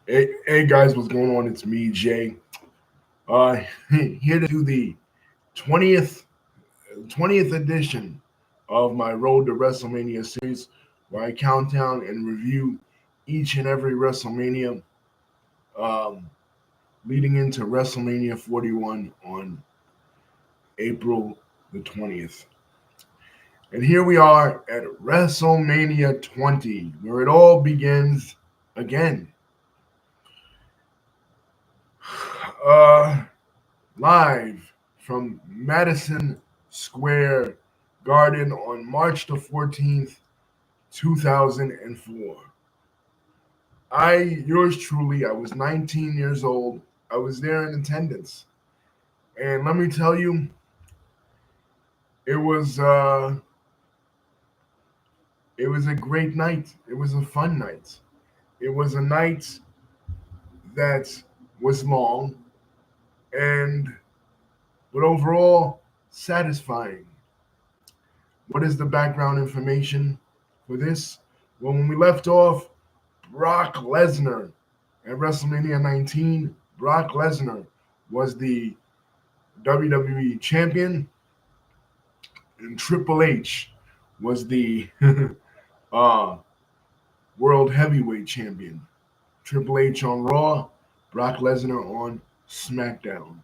Hey guys, what's going on? It's me, Jay. Uh, here to do the 20th 20th edition of my Road to WrestleMania series, where I count down and review each and every WrestleMania, um, leading into WrestleMania 41 on April the 20th. And here we are at WrestleMania 20, where it all begins again. Uh, Live from Madison Square Garden on March the 14th, 2004. Yours truly, I was 19 years old. I was there in attendance. And let me tell you, it was uh it was a great night. It was a fun night. It was a night that was long and but overall satisfying. What is the background information for this? Well, when we left off, Brock Lesnar at WrestleMania 19, Brock Lesnar was the WWE champion, and Triple H was the uh, World Heavyweight champion. Triple H on Raw, Brock Lesnar on SmackDown.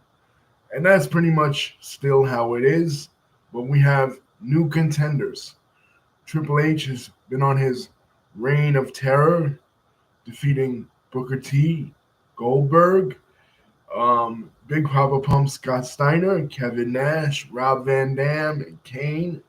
And that's pretty much still how it is, but we have new contenders. Triple H has been on his reign of terror, defeating Booker T, Goldberg, Big Papa Pump Scott Steiner, Kevin Nash, Rob Van Dam, and Kane,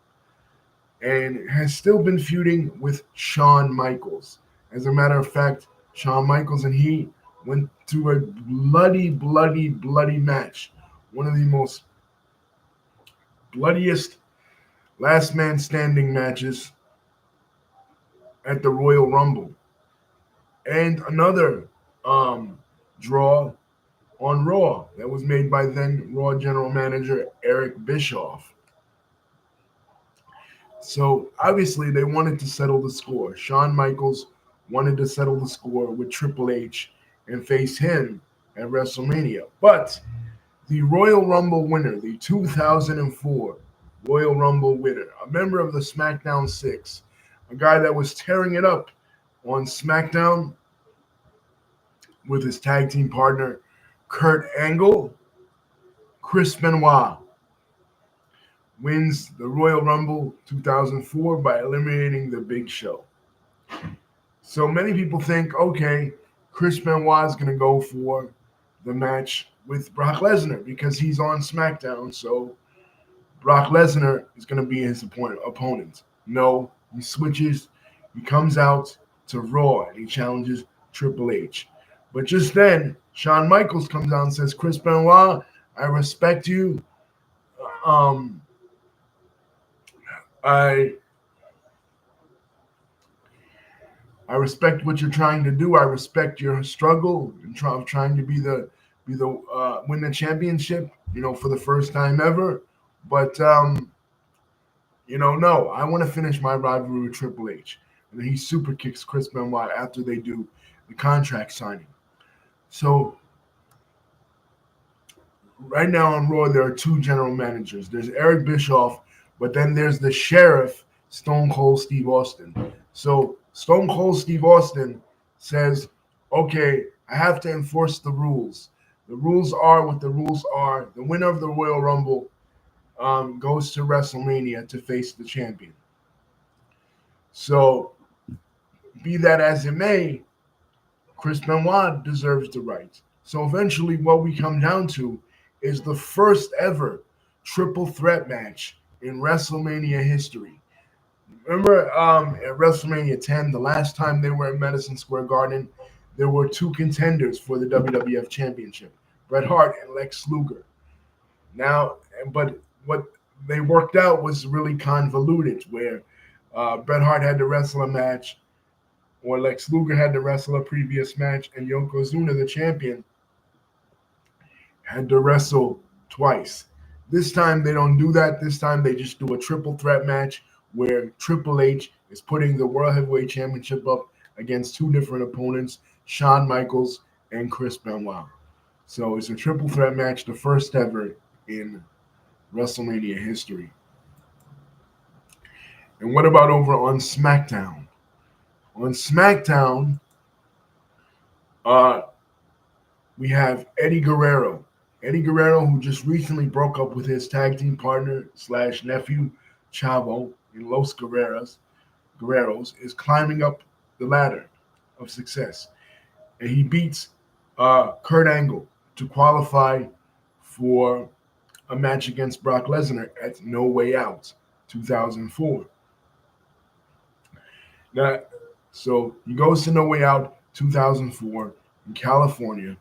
and has still been feuding with Shawn Michaels. As a matter of fact, Shawn Michaels and he went to a bloody match. One of the most bloodiest last man standing matches at the Royal Rumble. And another draw on Raw that was made by then Raw General Manager Eric Bischoff. So obviously they wanted to settle the score. Shawn Michaels wanted to settle the score with Triple H and face him at WrestleMania. But the Royal Rumble winner, the 2004 Royal Rumble winner, a member of the SmackDown Six, a guy that was tearing it up on SmackDown with his tag team partner Kurt Angle, Chris Benoit wins the Royal Rumble 2004 by eliminating the Big Show. So many people think, okay, Chris Benoit is going to go for the match with Brock Lesnar because he's on SmackDown. So Brock Lesnar is going to be his opponent. No, he switches. He comes out to Raw and he challenges Triple H. But just then, Shawn Michaels comes out and says, Chris Benoit, I respect you. I respect what you're trying to do. I respect your struggle and trying to win the championship, for the first time ever. But no, I want to finish my rivalry with Triple H. And then he super kicks Chris Benoit after they do the contract signing. So right now on Raw, there are two general managers. There's Eric Bischoff, but then there's the sheriff, Stone Cold Steve Austin. So Stone Cold Steve Austin says, okay, I have to enforce the rules. The rules are what the rules are. The winner of the Royal Rumble goes to WrestleMania to face the champion. So be that as it may, Chris Benoit deserves the right. So eventually what we come down to is the first ever triple threat match in WrestleMania history. Remember at WrestleMania 10, the last time they were at Madison Square Garden, there were two contenders for the WWF Championship, Bret Hart and Lex Luger. But what they worked out was really convoluted, where Bret Hart had to wrestle a match, or Lex Luger had to wrestle a previous match, and Yokozuna, the champion, had to wrestle twice. This time they don't do that. This time they just do a triple threat match where Triple H is putting the World Heavyweight Championship up against two different opponents, Shawn Michaels and Chris Benoit. So it's a triple threat match, the first ever in WrestleMania history. And what about over on SmackDown? On SmackDown, uh, we have Eddie Guerrero. Eddie Guerrero, who just recently broke up with his tag team partner slash nephew Chavo in Guerreros, is climbing up the ladder of success, and he beats Kurt Angle to qualify for a match against Brock Lesnar at No Way Out 2004. Now, so he goes to No Way Out 2004 in California,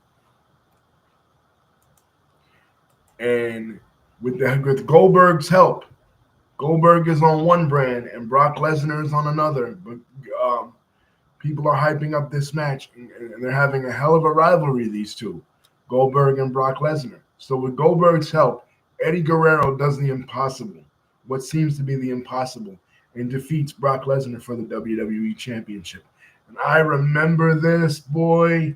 and with Goldberg's help, Goldberg is on one brand and Brock Lesnar is on another. But people are hyping up this match, and they're having a hell of a rivalry, these two, Goldberg and Brock Lesnar. So with Goldberg's help, Eddie Guerrero does the impossible, what seems to be the impossible, and defeats Brock Lesnar for the WWE Championship. And I remember this, boy,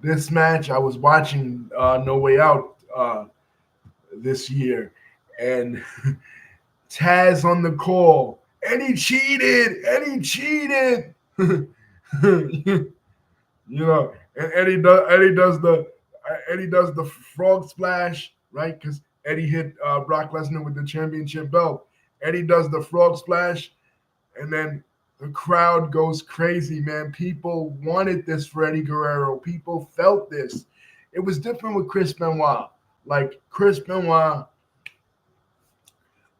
this match. I was watching No Way Out this year, and Taz on the call, and he cheated, and he cheated. you know, and Eddie does the frog splash, right? Because Eddie hit Brock Lesnar with the championship belt. Eddie does the frog splash, and then the crowd goes crazy, man. People wanted this for Eddie Guerrero. People felt this. It was different with Chris Benoit. Like Chris Benoit,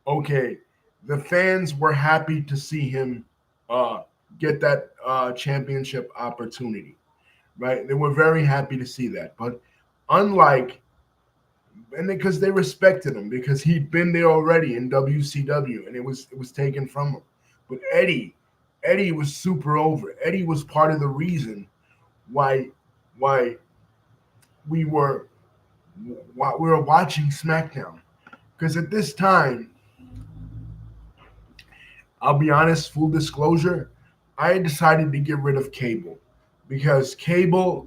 okay, the fans were happy to see him get that championship opportunity, right? They were very happy to see that. But unlike, and because they respected him because he'd been there already in WCW, and it was taken from him. But Eddie was super over. Eddie was part of the reason why why we were why we were watching SmackDown. Because at this time, I'll be honest, full disclosure, I decided to get rid of cable because cable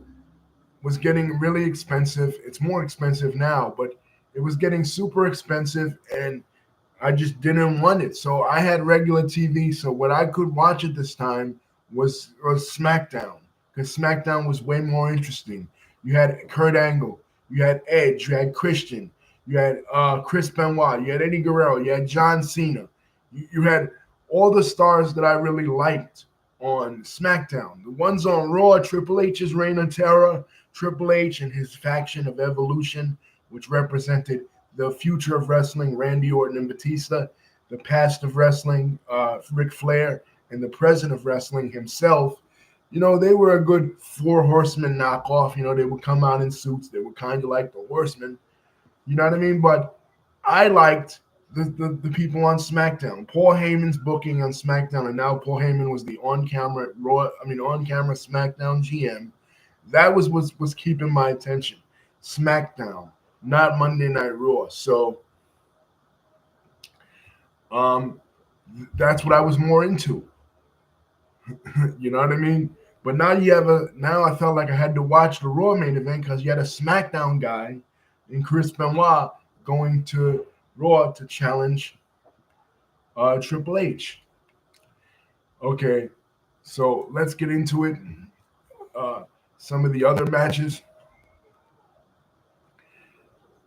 was getting really expensive. It's more expensive now, but it was getting super expensive, and I just didn't want it. So I had regular TV. So what I could watch at this time was SmackDown, because SmackDown was way more interesting. You had Kurt Angle, you had Edge, you had Christian, you had Chris Benoit, you had Eddie Guerrero, you had John Cena, you had all the stars that I really liked on SmackDown. The ones on Raw, Triple H's Reign of Terror, Triple H and his faction of Evolution, which represented the future of wrestling, Randy Orton and Batista, the past of wrestling, Ric Flair, and the present of wrestling himself. They were a good four horsemen knockoff. They would come out in suits. They were kind of like the horsemen. You know what I mean? But I liked the people on SmackDown. Paul Heyman's booking on SmackDown, and now Paul Heyman was the on-camera SmackDown GM. That was keeping my attention. SmackDown, not Monday Night Raw. So that's what I was more into. You know what I mean? But now now I felt like I had to watch the Raw main event because you had a SmackDown guy in Chris Benoit going to Raw to challenge Triple H. Okay, so let's get into it. Some of the other matches.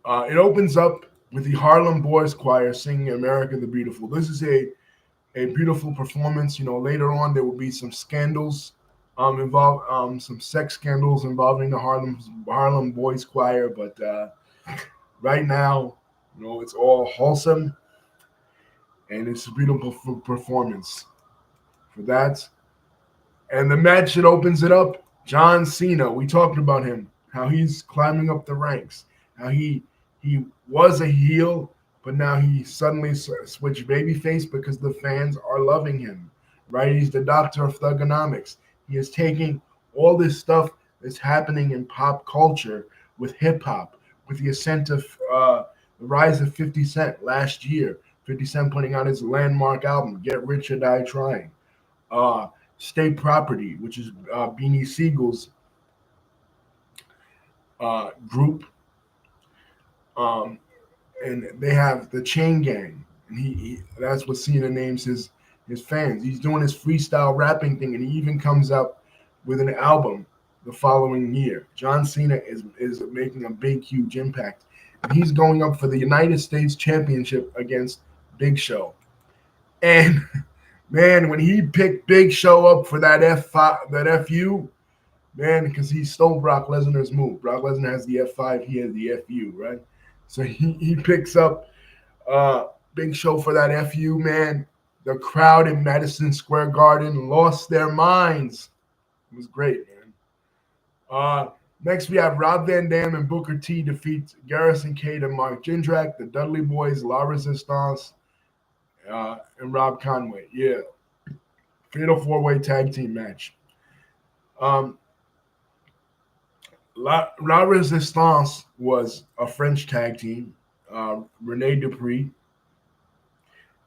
It opens up with the Harlem Boys Choir singing America the Beautiful. This is a beautiful performance. Later on there will be some scandals some sex scandals involving the Harlem Boys Choir, but right now, it's all wholesome, and it's a beautiful performance for that. And the match that opens it up, John Cena. We talked about him, how he's climbing up the ranks, how he was a heel, but now he suddenly switched babyface because the fans are loving him, right? He's the doctor of thugonomics. He is taking all this stuff that's happening in pop culture with hip hop, with the ascent of the rise of 50 Cent last year. 50 Cent putting out his landmark album, Get Rich or Die Trying. State Property, which is Beanie Siegel's group, um, and they have the Chain Gang, and he that's what Cena names his fans. He's doing his freestyle rapping thing, and he even comes up with an album the following year. John Cena is making a big, huge impact, and he's going up for the United States Championship against Big Show. And man, when he picked Big Show up for that F5, that FU, man, because he stole Brock Lesnar's move. Brock Lesnar has the F5, he has the FU, right? So he picks up Big Show for that FU, man. The crowd in Madison Square Garden lost their minds. It was great, man. Next, we have Rob Van Dam and Booker T defeat Garrison Cade and Mark Jindrak, the Dudley Boys, La Resistance, and Rob Conway. Yeah. Fatal four-way tag team match. La Resistance was a French tag team. Rene Dupree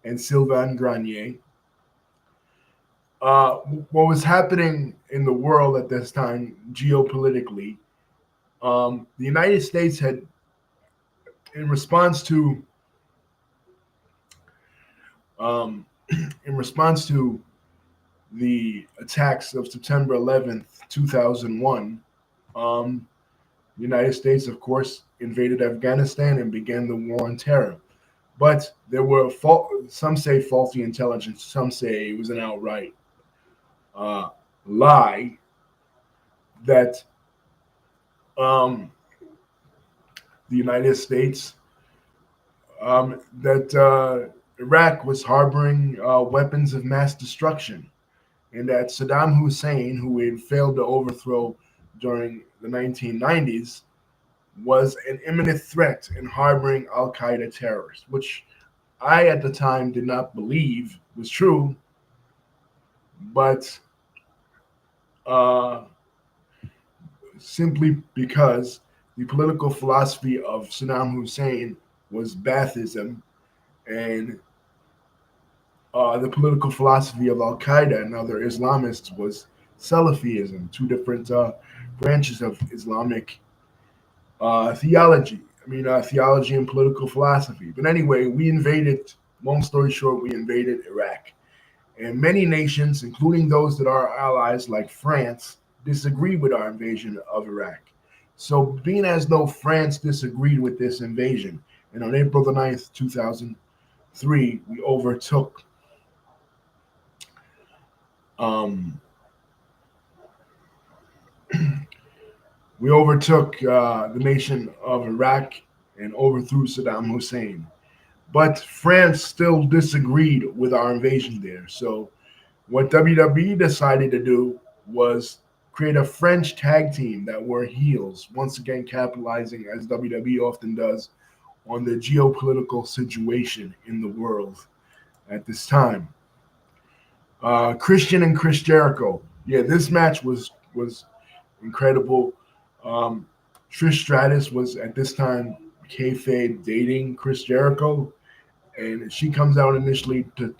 and Sylvain Grenier. What was happening in the world at this time, geopolitically, the United States had, in response to, um, in response to the attacks of September 11th, 2001, the United States, of course, invaded Afghanistan and began the war on terror. But there were some say faulty intelligence, some say it was an outright lie that the United States, that Iraq was harboring weapons of mass destruction, and that Saddam Hussein, who had failed to overthrow during the 1990s, was an imminent threat in harboring Al Qaeda terrorists, which I at the time did not believe was true, but simply because the political philosophy of Saddam Hussein was Baathism, and the political philosophy of Al Qaeda and other Islamists was Salafism, two different branches of Islamic theology. Theology and political philosophy. But anyway, we invaded, long story short, we invaded Iraq. And many nations, including those that are our allies like France, disagreed with our invasion of Iraq. So, being as though France disagreed with this invasion, and on April the 9th, 2003, um, we overtook the nation of Iraq and overthrew Saddam Hussein. But France still disagreed with our invasion there. So what WWE decided to do was create a French tag team that were heels, once again capitalizing, as WWE often does, on the geopolitical situation in the world at this time. Christian and Chris Jericho. Yeah, this match was incredible. Trish Stratus was at this time kayfabe dating Chris Jericho, and she comes out initially to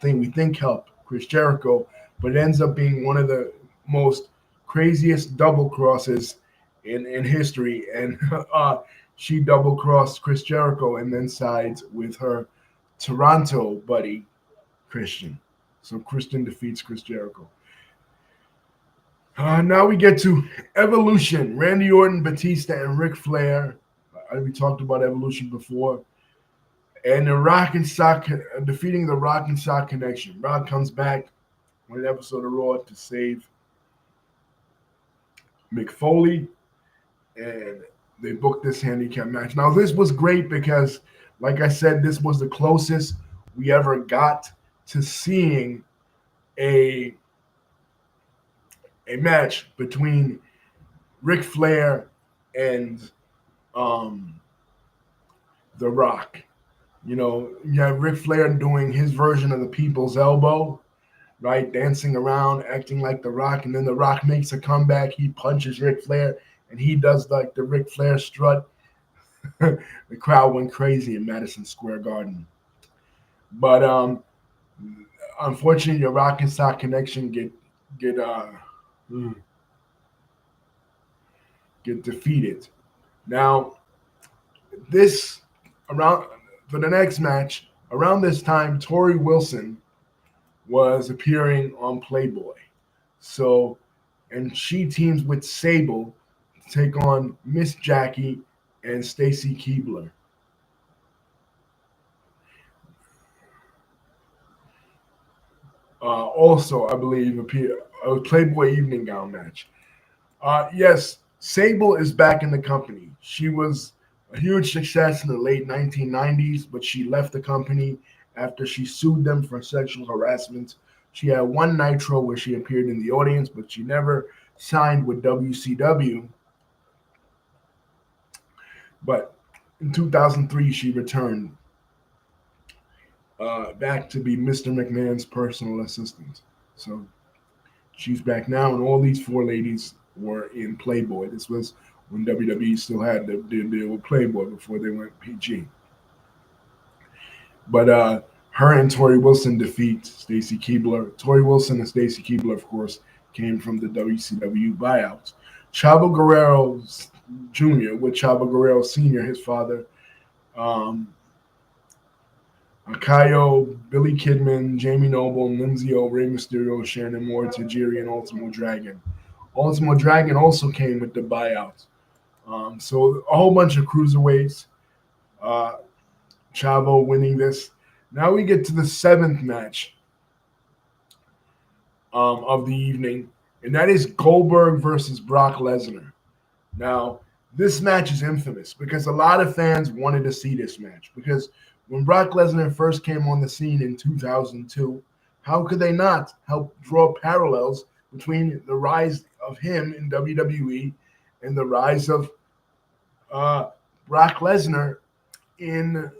help Chris Jericho, but it ends up being one of the most craziest double crosses in history, and she double crossed Chris Jericho and then sides with her Toronto buddy Christian. So Christian defeats Chris Jericho. Now we get to Evolution. Randy Orton, Batista, and Ric Flair. We talked about Evolution before. And the Rock and Sock defeating the Rock and Sock Connection. Rock comes back on an episode of Raw to save Mick Foley, and they booked this handicap match. Now this was great because, like I said, this was the closest we ever got to seeing a match between Ric Flair and The Rock. You have Ric Flair doing his version of the People's Elbow, right? Dancing around, acting like The Rock, and then The Rock makes a comeback. He punches Ric Flair, and he does like the Ric Flair strut. The crowd went crazy in Madison Square Garden. But unfortunately, the Rock and Sock Connection get get defeated. Now, this around for the next match around this time, Tori Wilson was appearing on Playboy. So, and she teams with Sable to take on Miss Jackie and Stacy Keebler. Also, I believe a Playboy evening gown match. Yes, Sable is back in the company. She was a huge success in the late 1990s, but she left the company after she sued them for sexual harassment. She had one Nitro where she appeared in the audience, but she never signed with WCW. But in 2003, she returned back to be Mr. McMahon's personal assistant. So she's back now, and all these four ladies were in Playboy. This was when WWE still had the deal with Playboy before they went PG. But her and Tori Wilson defeat Stacy Keebler. Tori Wilson and Stacy Keebler, of course, came from the WCW buyout. Chavo Guerrero Jr. with Chavo Guerrero Sr., his father, um, Akayo, Billy Kidman, Jamie Noble, Nunzio, Rey Mysterio, Shannon Moore, Tajiri, and Ultimo Dragon. Ultimo Dragon also came with the buyout. So a whole bunch of cruiserweights. Uh, Chavo winning this. Now we get to the seventh match of the evening, and that is Goldberg versus Brock Lesnar. Now, this match is infamous because a lot of fans wanted to see this match because when Brock Lesnar first came on the scene in 2002, how could they not help draw parallels between the rise of him in WWE and the rise of Brock Lesnar in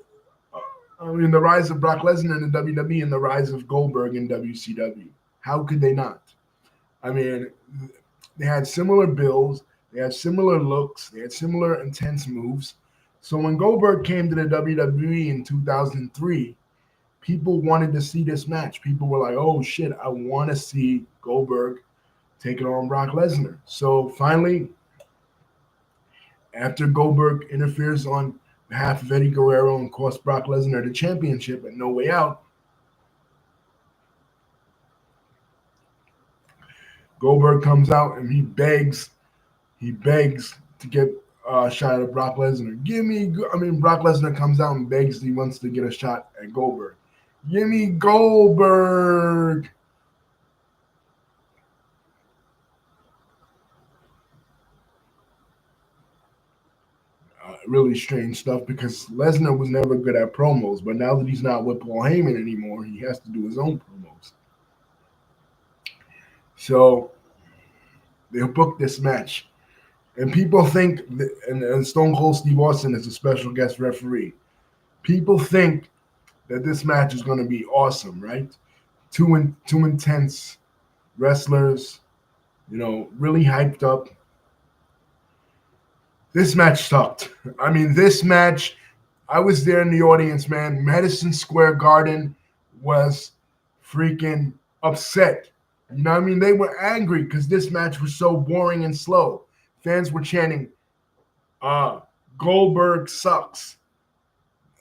the rise of Brock Lesnar in the WWE and the rise of Goldberg in WCW? How could they not? I mean, they had similar builds, they had similar looks, they had similar intense moves. So when Goldberg came to the WWE in 2003, people wanted to see this match. People were like, "Oh shit, I want to see Goldberg taking on Brock Lesnar." So finally, after Goldberg interferes on behalf of Eddie Guerrero and cost Brock Lesnar the championship at No Way Out, Goldberg comes out and he begs to get a shot at Brock Lesnar. Brock Lesnar comes out and begs he wants to get a shot at Goldberg. Give me Goldberg. Really strange stuff because Lesnar was never good at promos, but now that he's not with Paul Heyman anymore, he has to do his own promos. So they booked this match. And people think, and Stone Cold Steve Austin is a special guest referee. People think that this match is going to be awesome, right? Two intense wrestlers, really hyped up. This match sucked. I mean, this match, I was there in the audience, man. Madison Square Garden was freaking upset. You know what I mean? They were angry because this match was so boring and slow. Fans were chanting, Goldberg sucks.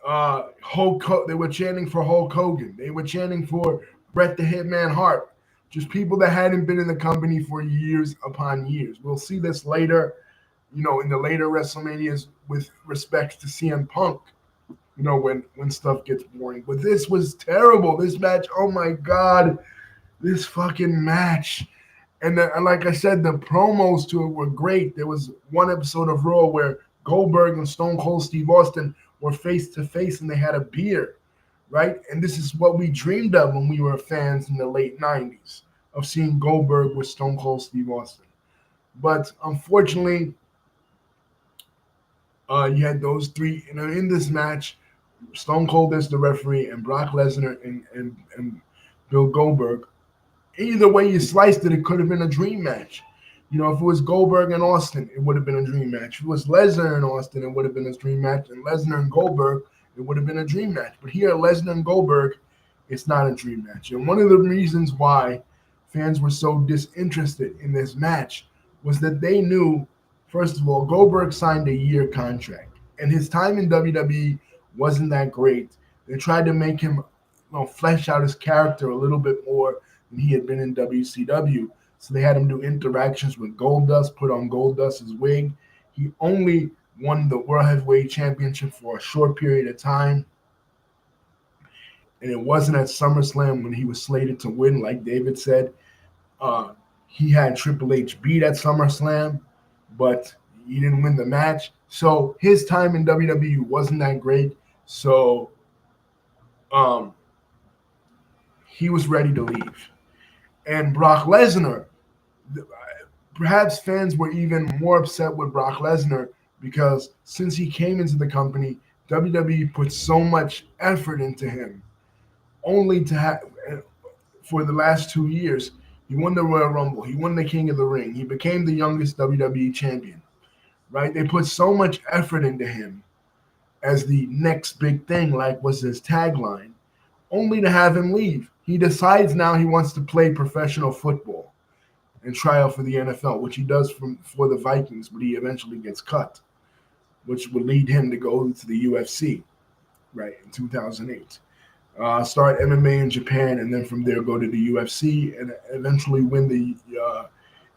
They were chanting for Hulk Hogan. They were chanting for Bret the Hitman Hart. Just people that hadn't been in the company for years upon years. We'll see this later, in the later WrestleManias with respect to CM Punk, when stuff gets boring. But this was terrible. This match, oh my God, this fucking match. And like I said, the promos to it were great. There was one episode of Raw where Goldberg and Stone Cold Steve Austin were face to face and they had a beer, right? And this is what we dreamed of when we were fans in the late 90s, of seeing Goldberg with Stone Cold Steve Austin. But unfortunately, you had those three, in this match, Stone Cold as the referee and Brock Lesnar and Bill Goldberg. Either way you sliced it, it could have been a dream match. If it was Goldberg and Austin, it would have been a dream match. If it was Lesnar and Austin, it would have been a dream match. And Lesnar and Goldberg, it would have been a dream match. But here, Lesnar and Goldberg, it's not a dream match. And one of the reasons why fans were so disinterested in this match was that they knew, first of all, Goldberg signed a year contract, and his time in WWE wasn't that great. They tried to make him flesh out his character a little bit more than he had been in WCW. So they had him do interactions with Goldust, put on Goldust's wig. He only won the World Heavyweight Championship for a short period of time. And it wasn't at SummerSlam when he was slated to win, like David said. Uh, he had Triple H beat at SummerSlam, but he didn't win the match. So his time in WWE wasn't that great. So um, he was ready to leave. And Brock Lesnar, perhaps fans were even more upset with Brock Lesnar because since he came into the company, WWE put so much effort into him, only to have, for the last 2 years, he won the Royal Rumble, he won the King of the Ring, he became the youngest WWE champion, right? They put so much effort into him as the next big thing, like was his tagline, only to have him leave. He decides now he wants to play professional football and try out for the NFL, which he does for the Vikings, but he eventually gets cut, which would lead him to go to the UFC, right, in 2008. Start MMA in Japan, and then from there go to the UFC and eventually win the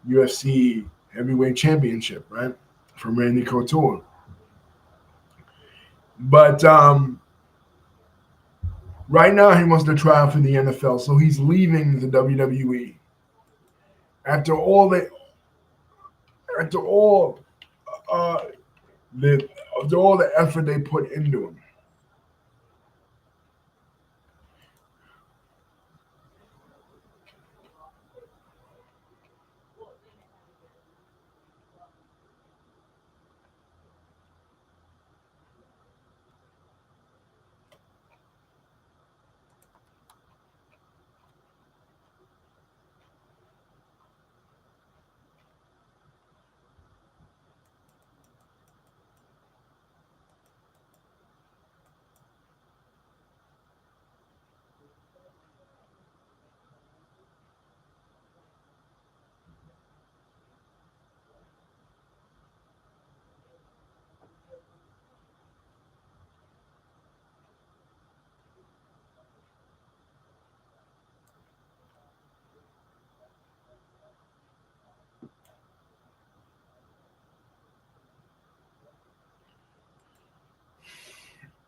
UFC Heavyweight Championship, right, from Randy Couture. But right now he wants to try out for the NFL, so he's leaving the WWE after all the after all uh, the after all the effort they put into him.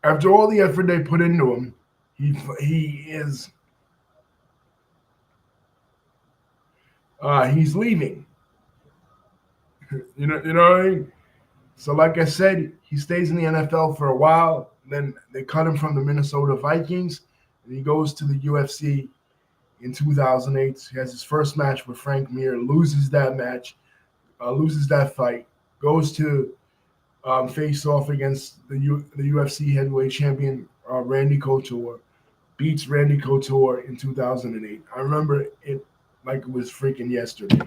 After all the effort they put into him, he is he's leaving. You know what I mean? So, like I said, he stays in the NFL for a while. Then they cut him from the Minnesota Vikings, and he goes to the UFC in 2008. He has his first match with Frank Mir, loses that match, loses that fight, goes to face off against the UFC heavyweight champion Randy Couture, beats Randy Couture in 2008. I remember it like it was freaking yesterday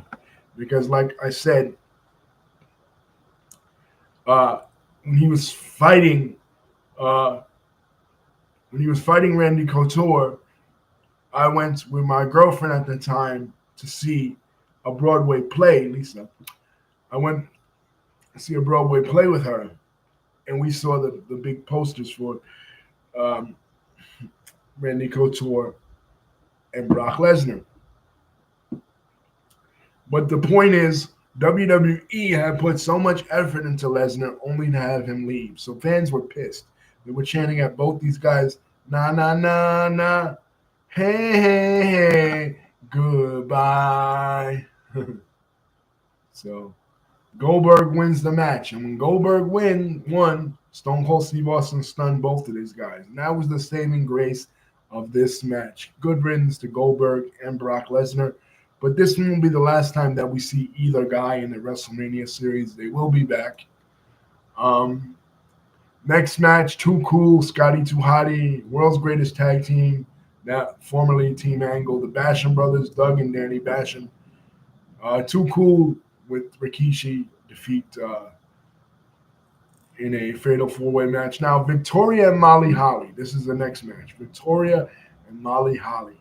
because, like I said, uh, when he was fighting uh, when he was fighting Randy Couture, I went with my girlfriend at the time to see a Broadway play. Lisa, I went to see a Broadway play with her, and we saw the big posters for um, Randy Couture and Brock Lesnar. But the point is, WWE had put so much effort into Lesnar only to have him leave. So fans were pissed. They were chanting at both these guys, nah, nah, nah, nah, hey, hey, hey, goodbye. So Goldberg wins the match. And when Goldberg won, Stone Cold Steve Austin stunned both of these guys. And that was the saving grace of this match. Good riddance to Goldberg and Brock Lesnar. But this won't be the last time that we see either guy in the WrestleMania series. They will be back. Um, Next match, Too Cool, Scotty Too Hotty, World's Greatest Tag Team, now formerly Team Angle, the Basham brothers, Doug and Danny Basham. Too Cool with Rikishi defeat in a fatal four-way match. Now, Victoria and Molly Holly. This is the next match. Victoria and Molly Holly.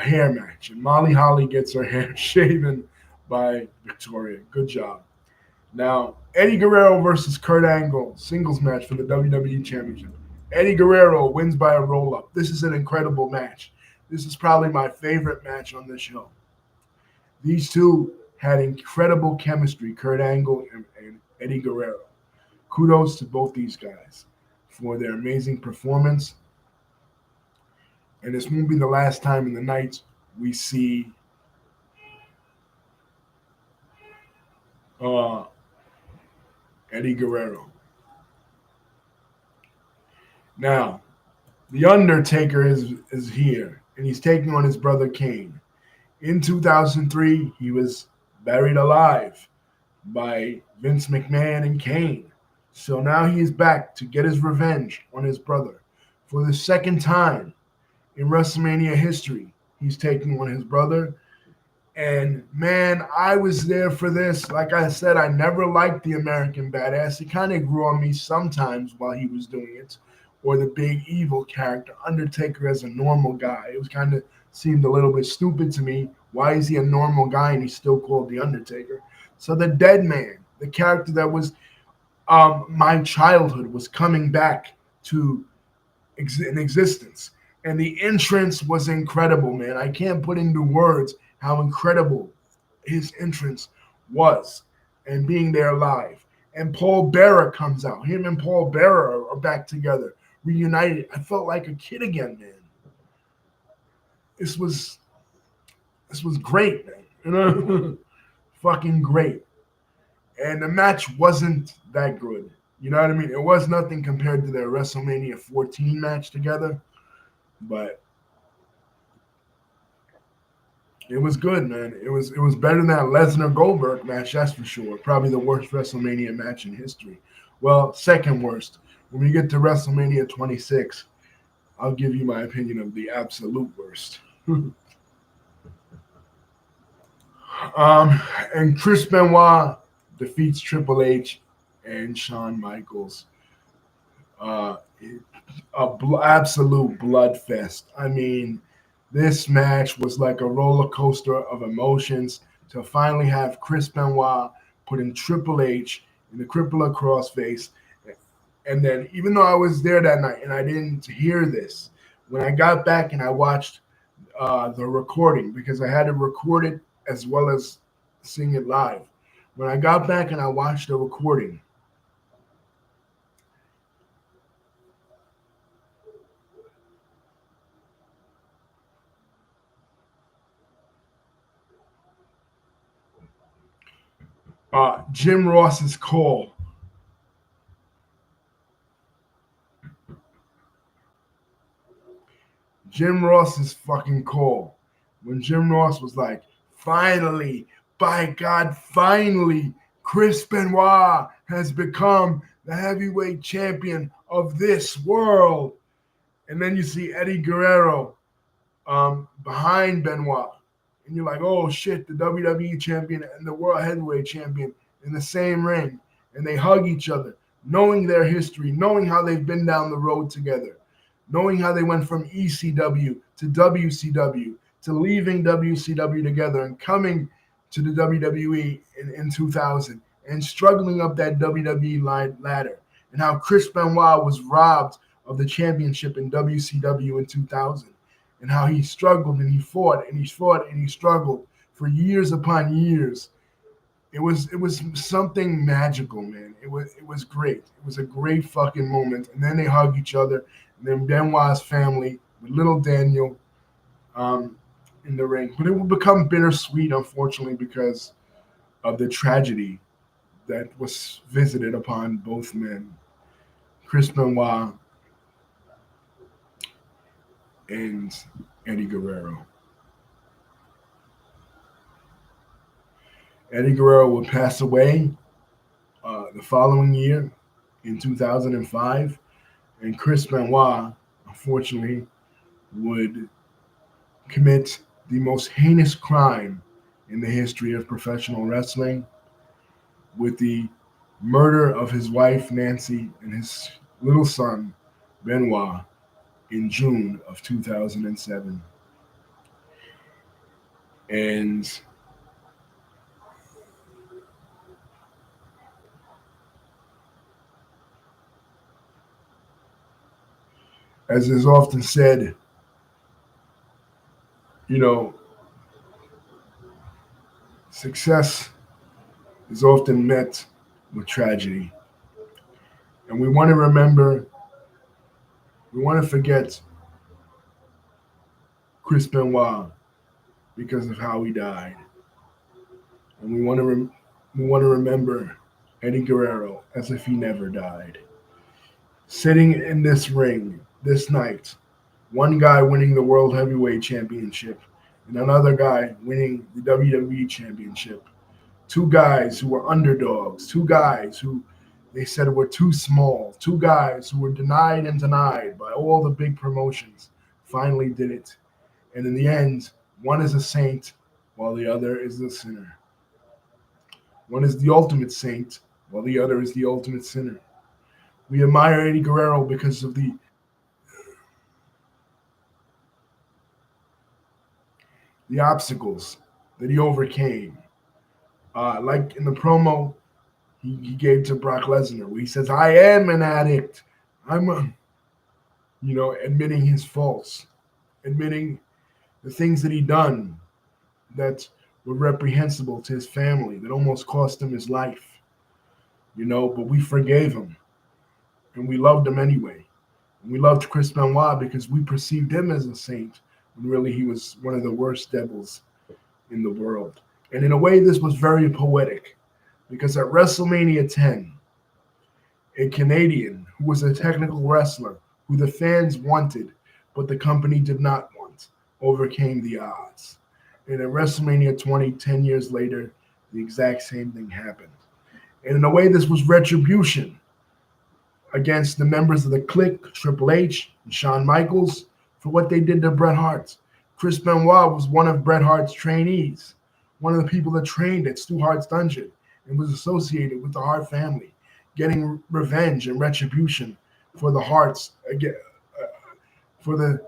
a hair match, and Molly Holly gets her hair shaven by Victoria. Good job. Now, Eddie Guerrero versus Kurt Angle, singles match for the WWE Championship. Eddie Guerrero wins by a roll up. This is an incredible match. This is probably my favorite match on the show. These two had incredible chemistry, Kurt Angle and Eddie Guerrero. Kudos to both these guys for their amazing performance. And this won't be the last time in the night we see uh, Eddie Guerrero. Now, The Undertaker is here, and he's taking on his brother Kane. In 2003, he was buried alive by Vince McMahon and Kane. So now he's back to get his revenge on his brother. For the second time in WrestleMania history, he's taking on his brother. And man, I was there for this. Like I said, I never liked the American Badass. He kind of grew on me sometimes while he was doing it, or the big evil character, Undertaker as a normal guy. It was kind of seemed a little bit stupid to me. Why is he a normal guy and he's still called the Undertaker? So the Dead Man, the character that was my childhood, was coming back to in existence. And the entrance was incredible, man. I can't put into words how incredible his entrance was, and being there live. And Paul Bearer comes out. Him and Paul Bearer are back together, reunited. I felt like a kid again, man. This was great, man. You know, fucking great. And the match wasn't that good. You know what I mean? It was nothing compared to their WrestleMania 14 match together, but it was good, man. It was better than that Lesnar Goldberg match, that's for sure. Probably the worst WrestleMania match in history. Well, second worst. When we get to WrestleMania 26, I'll give you my opinion of the absolute worst. And Chris Benoit defeats Triple H and Shawn Michaels. Absolute bloodfest. I mean, this match was like a roller coaster of emotions to finally have Chris Benoit putting Triple H in the crippler crossface. And then, even though I was there that night and I didn't hear this, when I got back and I watched the recording, because I had to record it as well as sing it live. When I got back and I watched the recording, Jim Ross's call. Jim Ross's fucking call. When Jim Ross was like, finally, by God, finally, Chris Benoit has become the heavyweight champion of this world. And then you see Eddie Guerrero behind Benoit. And you're like, oh shit, the WWE champion and the world heavyweight champion in the same ring. And they hug each other, knowing their history, knowing how they've been down the road together, knowing how they went from ECW to WCW to leaving WCW together and coming to the WWE in 2000 and struggling up that WWE ladder, and how Chris Benoit was robbed of the championship in WCW in 2000, and how he struggled and he fought and he fought and he struggled for years upon years. It was something magical, man. It was great. It was a great fucking moment. And then they hug each other. And then Benoit's family with little Daniel in the ring. But it will become bittersweet, unfortunately, because of the tragedy that was visited upon both men, Chris Benoit and Eddie Guerrero. Eddie Guerrero would pass away the following year in 2005, and Chris Benoit, unfortunately, would commit the most heinous crime in the history of professional wrestling with the murder of his wife, Nancy, and his little son, Benoit, in June of 2007. And as is often said, you know, success is often met with tragedy. And we want to forget Chris Benoit because of how he died. And we want to remember Eddie Guerrero as if he never died. Sitting in this ring this night, one guy winning the World Heavyweight Championship and another guy winning the WWE Championship. Two guys who were underdogs, two guys who they said were too small, two guys who were denied and denied by all the big promotions, finally did it. And in the end, one is a saint while the other is a sinner. One is the ultimate saint while the other is the ultimate sinner. We admire Eddie Guerrero because of the obstacles that he overcame. Like in the promo he gave to Brock Lesnar, where he says, I am an addict. Admitting his faults, admitting the things that he done that were reprehensible to his family, that almost cost him his life, but we forgave him and we loved him anyway. And we loved Chris Benoit because we perceived him as a saint when really he was one of the worst devils in the world. And in a way, this was very poetic because at WrestleMania 10, a Canadian who was a technical wrestler who the fans wanted, but the company did not want, overcame the odds. And at WrestleMania 20, 10 years later, the exact same thing happened. And in a way, this was retribution against the members of the Clique, Triple H and Shawn Michaels, for what they did to Bret Hart. Chris Benoit was one of Bret Hart's trainees, one of the people that trained at Stu Hart's dungeon and was associated with the Hart family, getting revenge and retribution for the Harts, again, for the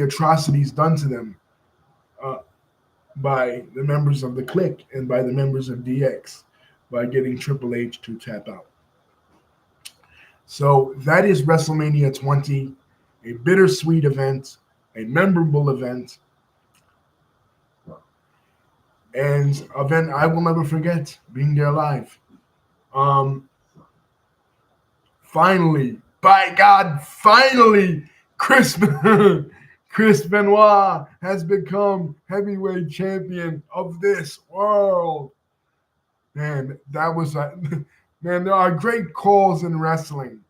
atrocities done to them by the members of the Clique and by the members of DX, by getting Triple H to tap out. So that is WrestleMania 20, a bittersweet event, a memorable event, and event I will never forget being there live. Finally, by God, finally, Chris Chris Benoit has become heavyweight champion of this world. Man, that was man. There are great calls in wrestling.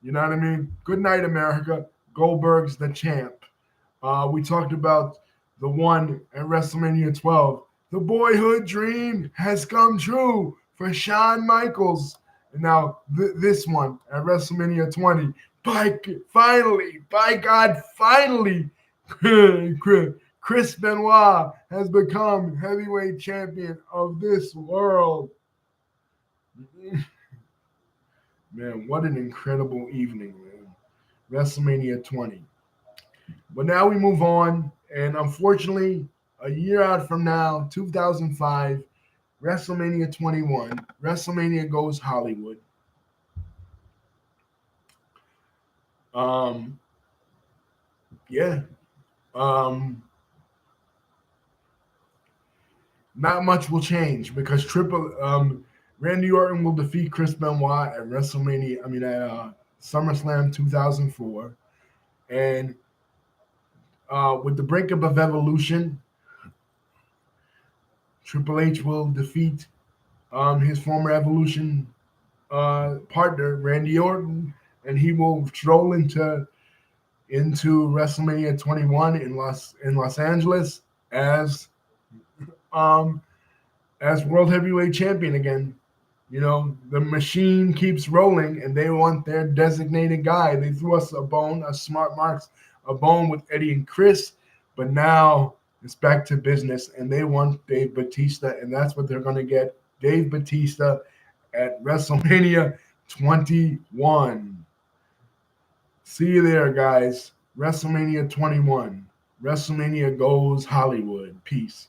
You know what I mean? Good night, America. Goldberg's the champ. We talked about the one at WrestleMania 12. The boyhood dream has come true for Shawn Michaels. And now this one at WrestleMania 20. By God, finally, Chris Benoit has become heavyweight champion of this world. Man, what an incredible evening, man. WrestleMania 20. But now we move on, and unfortunately, a year out from now, 2005, WrestleMania 21, WrestleMania Goes Hollywood. Yeah. Not much will change because Randy Orton will defeat Chris Benoit at SummerSlam 2004, and with the breakup of Evolution, Triple H will defeat his former Evolution partner Randy Orton, and he will stroll into WrestleMania 21 in Los Angeles as World Heavyweight Champion again. The machine keeps rolling, and they want their designated guy. They threw us a bone, a smart marks, a bone with Eddie and Chris, but now it's back to business, and they want Dave Bautista, and that's what they're going to get. Dave Bautista at WrestleMania 21. See you there, guys. WrestleMania 21. WrestleMania goes Hollywood. Peace.